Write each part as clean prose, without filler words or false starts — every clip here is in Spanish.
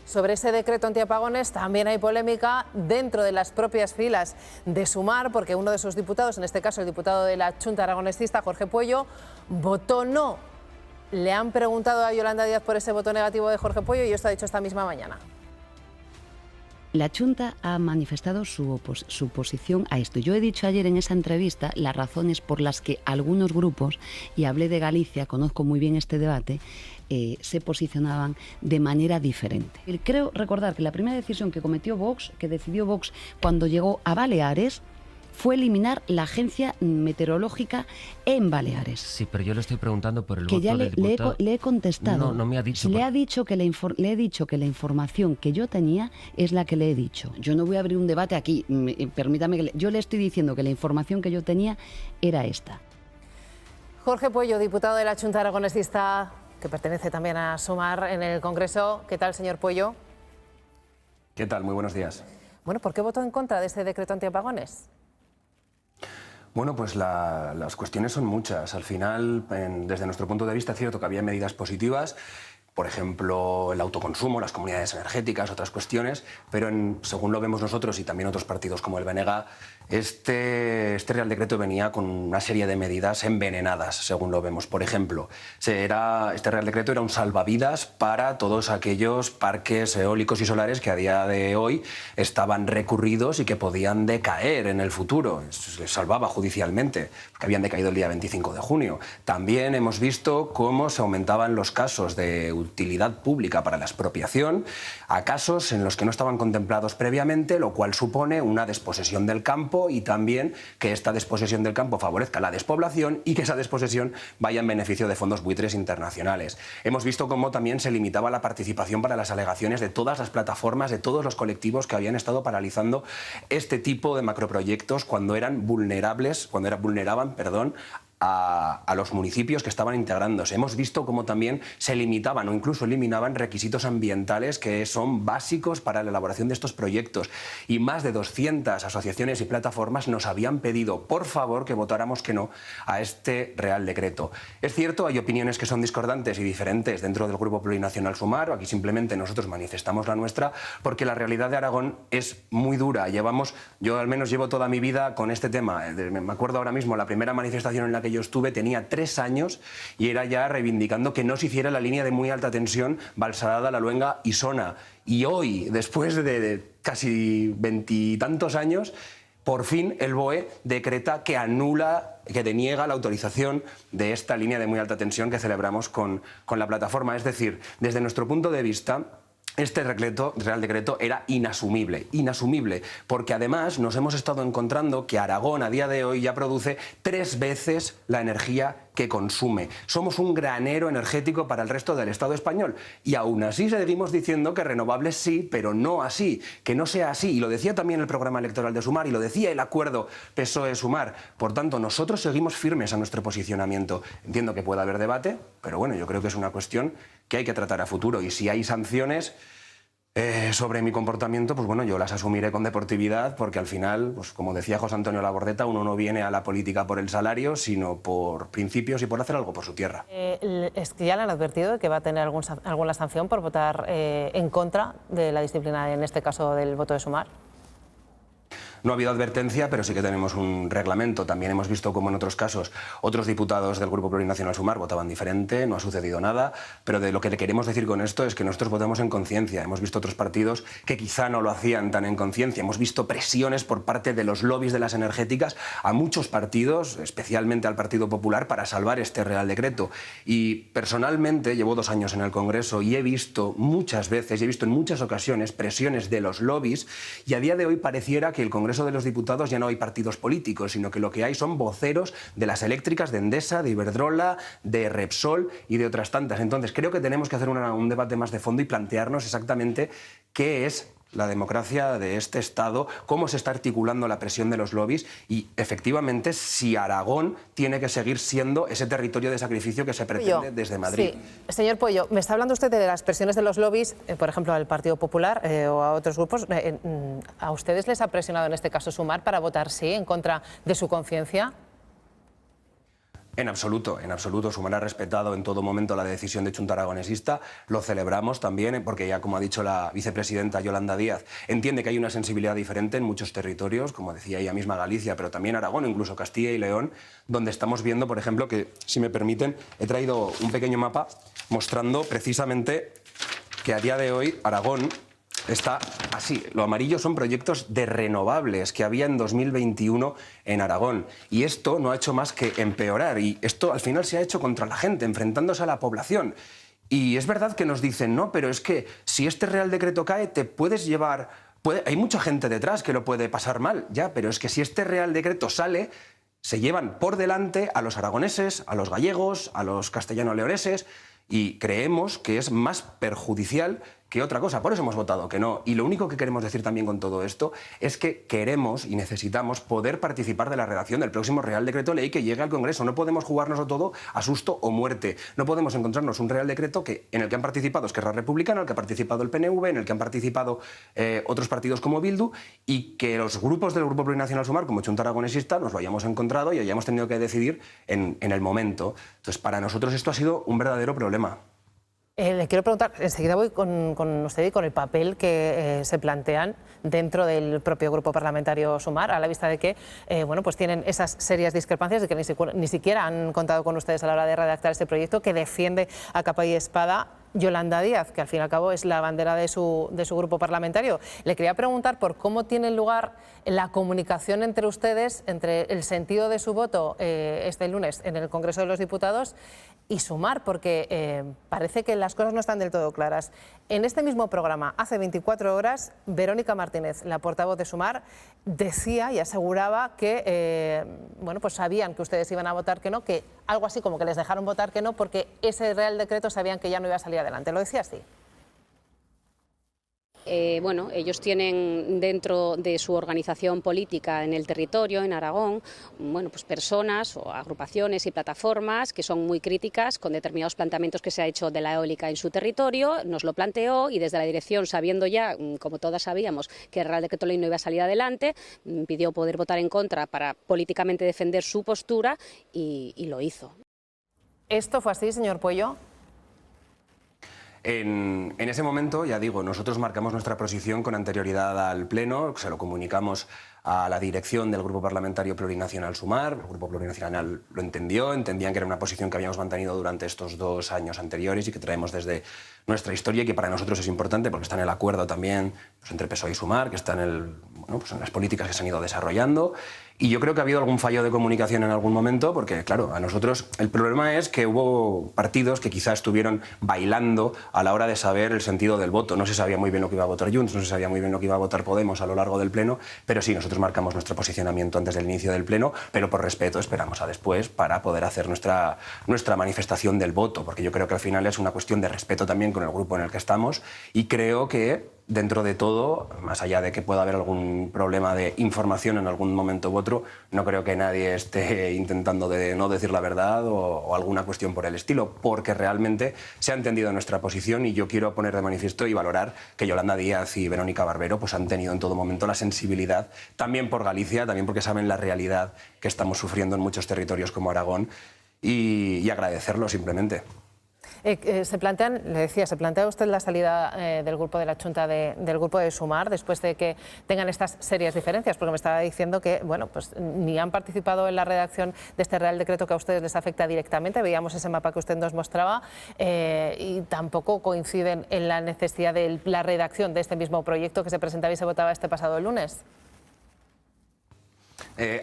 Sobre ese decreto antiapagones también hay polémica dentro de las propias filas de Sumar, porque uno de sus diputados, en este caso el diputado de la Xunta Aragonesista, Jorge Pueyo, votó no. Le han preguntado a Yolanda Díaz por ese voto negativo de Jorge Pueyo y esto ha dicho esta misma mañana. La Xunta ha manifestado su posición a esto. Yo he dicho ayer en esa entrevista las razones por las que algunos grupos, y hablé de Galicia, conozco muy bien este debate, se posicionaban de manera diferente. Creo recordar que la primera decisión que cometió Vox, que decidió Vox cuando llegó a Baleares, fue eliminar la agencia meteorológica en Baleares. Sí, pero yo le estoy preguntando por el que voto ya del diputado. Le he contestado. No me ha dicho. Le he dicho que le he dicho que la información que yo tenía es la que le he dicho. Yo no voy a abrir un debate aquí. Permítame que yo le estoy diciendo que la información que yo tenía era esta. Jorge Pueyo, diputado de la Xunta Aragonesista, que pertenece también a Sumar en el Congreso. ¿Qué tal, señor Pueyo? ¿Qué tal? Muy buenos días. Bueno, ¿por qué votó en contra de este decreto antiapagones? Bueno, pues las cuestiones son muchas. Al final, desde nuestro punto de vista, es cierto que había medidas positivas, por ejemplo, el autoconsumo, las comunidades energéticas, otras cuestiones, pero según lo vemos nosotros y también otros partidos como el BNG, este Real Decreto venía con una serie de medidas envenenadas, según lo vemos. Por ejemplo, este Real Decreto era un salvavidas para todos aquellos parques eólicos y solares que a día de hoy estaban recurridos y que podían decaer en el futuro. Se les salvaba judicialmente, porque habían decaído el día 25 de junio. También hemos visto cómo se aumentaban los casos de utilidad pública para la expropiación a casos en los que no estaban contemplados previamente, lo cual supone una desposesión del campo y también que esta desposesión del campo favorezca la despoblación y que esa desposesión vaya en beneficio de fondos buitres internacionales. Hemos visto cómo también se limitaba la participación para las alegaciones de todas las plataformas, de todos los colectivos que habían estado paralizando este tipo de macroproyectos cuando vulneraban a los municipios que estaban integrándose. Hemos visto cómo también se limitaban o incluso eliminaban requisitos ambientales que son básicos para la elaboración de estos proyectos. Y más de 200 asociaciones y plataformas nos habían pedido, por favor, que votáramos que no a este Real Decreto. Es cierto, hay opiniones que son discordantes y diferentes dentro del Grupo Plurinacional Sumar. Aquí simplemente nosotros manifestamos la nuestra porque la realidad de Aragón es muy dura. Yo al menos llevo toda mi vida con este tema. Me acuerdo ahora mismo, la primera manifestación en la que yo estuve tenía 3 años y era ya reivindicando que no se hiciera la línea de muy alta tensión Balsarada, La Luenga y Sona. Y hoy, después de casi 20 y tantos años, por fin el BOE decreta que deniega la autorización de esta línea de muy alta tensión que celebramos con la plataforma. Es decir, desde nuestro punto de vista, este Real Decreto era inasumible, porque además nos hemos estado encontrando que Aragón a día de hoy ya produce 3 veces la energía que consume. Somos un granero energético para el resto del Estado español y aún así seguimos diciendo que renovables sí, pero no así, que no sea así. Y lo decía también el programa electoral de Sumar y lo decía el acuerdo PSOE-Sumar. Por tanto, nosotros seguimos firmes a nuestro posicionamiento. Entiendo que pueda haber debate, pero bueno, yo creo que es una cuestión que hay que tratar a futuro y si hay sanciones sobre mi comportamiento, pues bueno, yo las asumiré con deportividad porque al final, pues como decía José Antonio Labordeta, uno no viene a la política por el salario, sino por principios y por hacer algo por su tierra. Es que ya le han advertido de que va a tener alguna sanción por votar en contra de la disciplina, en este caso del voto de Sumar. No ha habido advertencia, pero sí que tenemos un reglamento. También hemos visto como en otros casos otros diputados del Grupo Plurinacional Sumar votaban diferente, no ha sucedido nada, pero de lo que le queremos decir con esto es que nosotros votamos en conciencia. Hemos visto otros partidos que quizá no lo hacían tan en conciencia. Hemos visto presiones por parte de los lobbies de las energéticas a muchos partidos, especialmente al Partido Popular, para salvar este Real Decreto. Y personalmente llevo 2 años en el Congreso y he visto muchas veces, en muchas ocasiones presiones de los lobbies y a día de hoy pareciera que el Congreso de los Diputados ya no hay partidos políticos, sino que lo que hay son voceros de las eléctricas, de Endesa, de Iberdrola, de Repsol y de otras tantas. Entonces creo que tenemos que hacer un debate más de fondo y plantearnos exactamente qué es la democracia de este Estado, cómo se está articulando la presión de los lobbies y, efectivamente, si Aragón tiene que seguir siendo ese territorio de sacrificio que se pretende desde Madrid. Sí. Señor Pueyo, me está hablando usted de las presiones de los lobbies, por ejemplo, al Partido Popular o a otros grupos. ¿A ustedes les ha presionado en este caso Sumar para votar sí en contra de su conciencia? En absoluto, en absoluto. Sumar ha respetado en todo momento la decisión de Chunta Aragonesista. Lo celebramos también, porque ya, como ha dicho la vicepresidenta Yolanda Díaz, entiende que hay una sensibilidad diferente en muchos territorios, como decía ella misma, Galicia, pero también Aragón, incluso Castilla y León, donde estamos viendo, por ejemplo, que, si me permiten, he traído un pequeño mapa mostrando precisamente que a día de hoy Aragón está así. Lo amarillo son proyectos de renovables que había en 2021 en Aragón. Y esto no ha hecho más que empeorar. Y esto al final se ha hecho contra la gente, enfrentándose a la población. Y es verdad que nos dicen, no, pero es que si este Real Decreto cae, te puedes llevar... hay mucha gente detrás que lo puede pasar mal, ya, pero es que si este Real Decreto sale, se llevan por delante a los aragoneses, a los gallegos, a los castellano-leoneses, y creemos que es más perjudicial que otra cosa. Por eso hemos votado que no. Y lo único que queremos decir también con todo esto es que queremos y necesitamos poder participar de la redacción del próximo Real Decreto Ley que llegue al Congreso. No podemos jugárnoslo todo a susto o muerte. No podemos encontrarnos un Real Decreto en el que han participado Esquerra Republicana, en el que ha participado el PNV, en el que han participado otros partidos como Bildu, y que los grupos del Grupo Plurinacional Sumar, como Chunta Aragonesista, nos lo hayamos encontrado y hayamos tenido que decidir en el momento. Entonces, para nosotros esto ha sido un verdadero problema. Le quiero preguntar, enseguida voy con usted y con el papel que se plantean dentro del propio grupo parlamentario Sumar, a la vista de que bueno, pues tienen esas serias discrepancias de que ni siquiera han contado con ustedes a la hora de redactar este proyecto que defiende a capa y espada Yolanda Díaz, que al fin y al cabo es la bandera de su grupo parlamentario. Le quería preguntar por cómo tiene lugar la comunicación entre ustedes, entre el sentido de su voto este lunes en el Congreso de los Diputados y Sumar, porque parece que las cosas no están del todo claras. En este mismo programa, hace 24 horas, Verónica Martínez, la portavoz de Sumar, decía y aseguraba que bueno, pues sabían que ustedes iban a votar que no, que algo así como que les dejaron votar que no porque ese Real Decreto sabían que ya no iba a salir adelante. ¿Lo decía así? Bueno, ellos tienen dentro de su organización política en el territorio, en Aragón, bueno, pues personas o agrupaciones y plataformas que son muy críticas con determinados planteamientos que se ha hecho de la eólica en su territorio. Nos lo planteó y desde la dirección, sabiendo ya, como todas sabíamos, que el Real Decreto Ley no iba a salir adelante, pidió poder votar en contra para políticamente defender su postura y lo hizo. ¿Esto fue así, señor Pueyo? En ese momento, ya digo, nosotros marcamos nuestra posición con anterioridad al Pleno, se lo comunicamos a la dirección del Grupo Parlamentario Plurinacional Sumar. El Grupo Plurinacional lo entendió, entendían que era una posición que habíamos mantenido durante estos 2 años anteriores y que traemos desde nuestra historia y que para nosotros es importante porque está en el acuerdo también pues, entre PSOE y Sumar, que está en las políticas que se han ido desarrollando. Y yo creo que ha habido algún fallo de comunicación en algún momento, porque, claro, a nosotros el problema es que hubo partidos que quizás estuvieron bailando a la hora de saber el sentido del voto. No se sabía muy bien lo que iba a votar Junts, no se sabía muy bien lo que iba a votar Podemos a lo largo del Pleno, pero sí, nosotros marcamos nuestro posicionamiento antes del inicio del Pleno, pero por respeto esperamos a después para poder hacer nuestra manifestación del voto, porque yo creo que al final es una cuestión de respeto también con el grupo en el que estamos y creo que dentro de todo, más allá de que pueda haber algún problema de información en algún momento u otro, no creo que nadie esté intentando de no decir la verdad o alguna cuestión por el estilo, porque realmente se ha entendido nuestra posición y yo quiero poner de manifiesto y valorar que Yolanda Díaz y Verónica Barbero pues, han tenido en todo momento la sensibilidad, también por Galicia, también porque saben la realidad que estamos sufriendo en muchos territorios como Aragón y agradecerlo simplemente. Se plantea usted la salida del grupo de la Chunta del grupo de Sumar después de que tengan estas serias diferencias, porque me estaba diciendo que bueno, pues ni han participado en la redacción de este Real Decreto que a ustedes les afecta directamente, veíamos ese mapa que usted nos mostraba, y tampoco coinciden en la necesidad de la redacción de este mismo proyecto que se presentaba y se votaba este pasado lunes.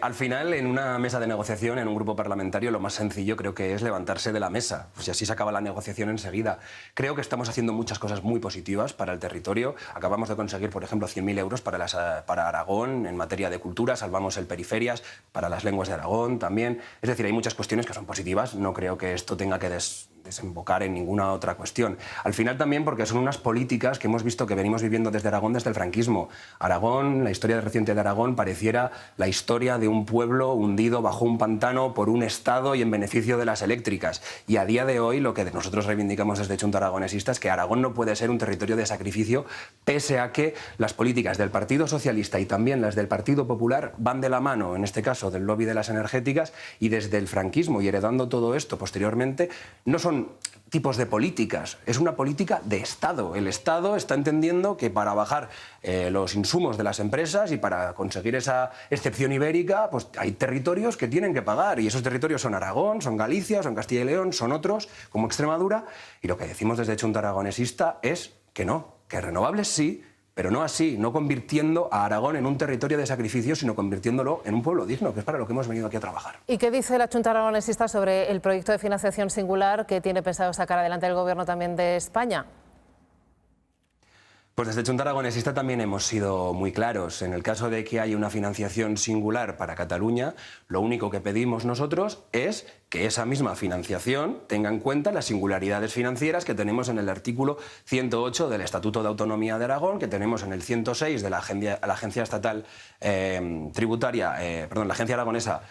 Al final, en una mesa de negociación, en un grupo parlamentario, lo más sencillo creo que es levantarse de la mesa. Pues así se acaba la negociación enseguida. Creo que estamos haciendo muchas cosas muy positivas para el territorio. Acabamos de conseguir, por ejemplo, 100.000 euros para Aragón en materia de cultura. Salvamos el Periferias para las lenguas de Aragón también. Es decir, hay muchas cuestiones que son positivas. No creo que esto tenga que desembocar en ninguna otra cuestión. Al final también porque son unas políticas que hemos visto que venimos viviendo desde Aragón, desde el franquismo. Aragón, la historia reciente de Aragón pareciera la historia de un pueblo hundido bajo un pantano por un Estado y en beneficio de las eléctricas. Y a día de hoy lo que nosotros reivindicamos desde Chunta Aragonesista es que Aragón no puede ser un territorio de sacrificio, pese a que las políticas del Partido Socialista y también las del Partido Popular van de la mano, en este caso del lobby de las energéticas, y desde el franquismo y heredando todo esto posteriormente, no son tipos de políticas, es una política de Estado. El Estado está entendiendo que para bajar los insumos de las empresas y para conseguir esa excepción ibérica, pues hay territorios que tienen que pagar, y esos territorios son Aragón, son Galicia, son Castilla y León, son otros, como Extremadura, y lo que decimos desde Chunta Aragonesista es que no, que renovables sí, pero no así, no convirtiendo a Aragón en un territorio de sacrificio, sino convirtiéndolo en un pueblo digno, que es para lo que hemos venido aquí a trabajar. ¿Y qué dice la Chunta Aragonesista sobre el proyecto de financiación singular que tiene pensado sacar adelante el Gobierno también de España? Pues desde Chunta Aragonesista también hemos sido muy claros. En el caso de que haya una financiación singular para Cataluña, lo único que pedimos nosotros es que esa misma financiación tenga en cuenta las singularidades financieras que tenemos en el artículo 108 del Estatuto de Autonomía de Aragón, que tenemos en el 106 de la Agencia Estatal Tributaria, la Agencia Aragonesa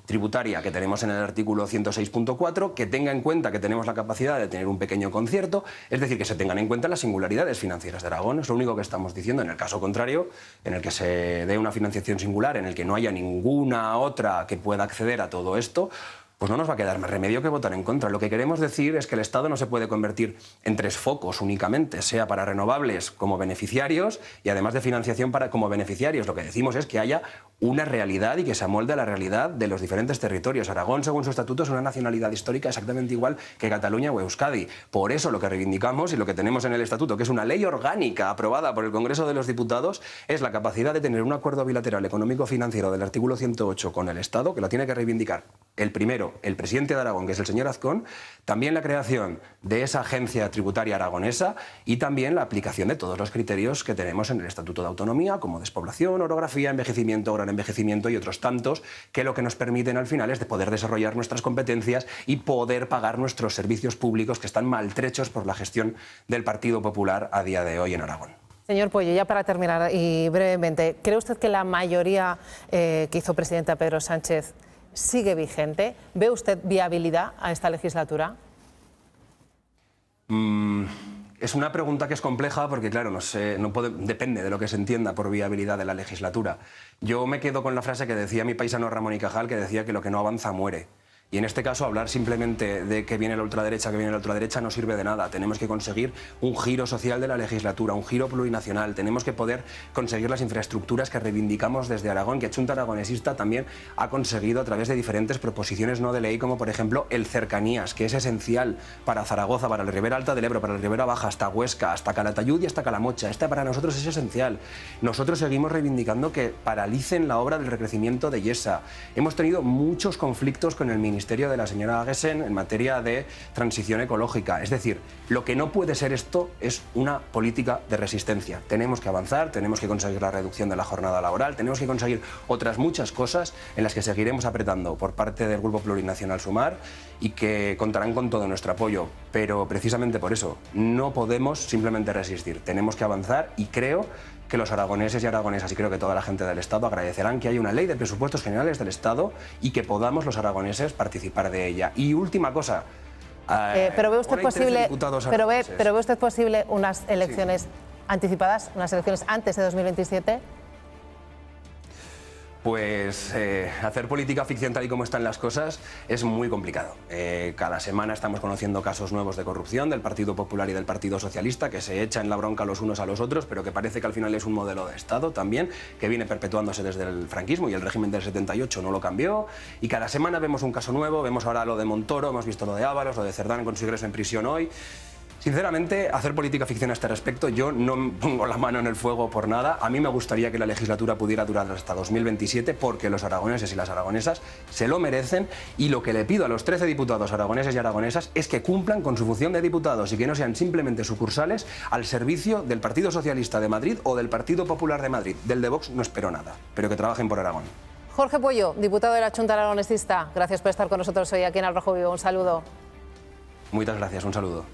Tributaria, que tenemos en el artículo 106.4, que tenga en cuenta que tenemos la capacidad de tener un pequeño concierto, es decir, que se tengan en cuenta las singularidades financieras de Aragón. Es lo único que estamos diciendo. En el caso contrario, en el que se dé una financiación singular, en el que no haya ninguna otra que pueda acceder a todo esto, pues no nos va a quedar más remedio que votar en contra. Lo que queremos decir es que el Estado no se puede convertir en tres focos únicamente, sea para renovables como beneficiarios y además de financiación como beneficiarios. Lo que decimos es que haya una realidad y que se amolde a la realidad de los diferentes territorios. Aragón, según su estatuto, es una nacionalidad histórica exactamente igual que Cataluña o Euskadi. Por eso lo que reivindicamos y lo que tenemos en el estatuto, que es una ley orgánica aprobada por el Congreso de los Diputados, es la capacidad de tener un acuerdo bilateral económico-financiero del artículo 108 con el Estado, que lo tiene que reivindicar el primero, el presidente de Aragón, que es el señor Azcón, también la creación de esa agencia tributaria aragonesa y también la aplicación de todos los criterios que tenemos en el Estatuto de Autonomía, como despoblación, orografía, envejecimiento, gran envejecimiento y otros tantos, que lo que nos permiten al final es de poder desarrollar nuestras competencias y poder pagar nuestros servicios públicos que están maltrechos por la gestión del Partido Popular a día de hoy en Aragón. Señor Pueyo, ya para terminar y brevemente, ¿cree usted que la mayoría que hizo presidenta Pedro Sánchez sigue vigente? ¿Ve usted viabilidad a esta legislatura? Es una pregunta que es compleja porque, claro, depende de lo que se entienda por viabilidad de la legislatura. Yo me quedo con la frase que decía mi paisano Ramón y Cajal, que decía que lo que no avanza muere. Y en este caso hablar simplemente de que viene la ultraderecha, no sirve de nada. Tenemos que conseguir un giro social de la legislatura, un giro plurinacional. Tenemos que poder conseguir las infraestructuras que reivindicamos desde Aragón, que Chunta Aragonesista también ha conseguido a través de diferentes proposiciones no de ley, como por ejemplo el Cercanías, que es esencial para Zaragoza, para la Ribera Alta del Ebro, para la Ribera Baja, hasta Huesca, hasta Calatayud y hasta Calamocha. Esta para nosotros es esencial. Nosotros seguimos reivindicando que paralicen la obra del recrecimiento de Yesa. Hemos tenido muchos conflictos con el Ministerio de la señora Aguesen en materia de transición ecológica. Es decir, lo que no puede ser esto es una política de resistencia. Tenemos que avanzar, tenemos que conseguir la reducción de la jornada laboral, tenemos que conseguir otras muchas cosas en las que seguiremos apretando por parte del Grupo Plurinacional Sumar y que contarán con todo nuestro apoyo. Pero precisamente por eso no podemos simplemente resistir. Tenemos que avanzar y creo que los aragoneses y aragonesas, y creo que toda la gente del Estado, agradecerán que haya una ley de presupuestos generales del Estado y que podamos los aragoneses participar de ella. Y última cosa, pero ve usted posible unas elecciones anticipadas, unas elecciones antes de 2027. Pues hacer política ficción tal y como están las cosas es muy complicado. Cada semana estamos conociendo casos nuevos de corrupción del Partido Popular y del Partido Socialista, que se echan la bronca los unos a los otros, pero que parece que al final es un modelo de Estado también, que viene perpetuándose desde el franquismo y el régimen del 78 no lo cambió. Y cada semana vemos un caso nuevo, vemos ahora lo de Montoro, hemos visto lo de Ábalos, lo de Cerdán con su ingreso en prisión hoy. Sinceramente, hacer política ficción a este respecto, yo no pongo la mano en el fuego por nada. A mí me gustaría que la legislatura pudiera durar hasta 2027 porque los aragoneses y las aragonesas se lo merecen, y lo que le pido a los 13 diputados aragoneses y aragonesas es que cumplan con su función de diputados y que no sean simplemente sucursales al servicio del Partido Socialista de Madrid o del Partido Popular de Madrid. Del de Vox no espero nada, pero que trabajen por Aragón. Jorge Pueyo, diputado de la Chunta Aragonesista, gracias por estar con nosotros hoy aquí en Al Rojo Vivo. Un saludo. Muchas gracias, un saludo.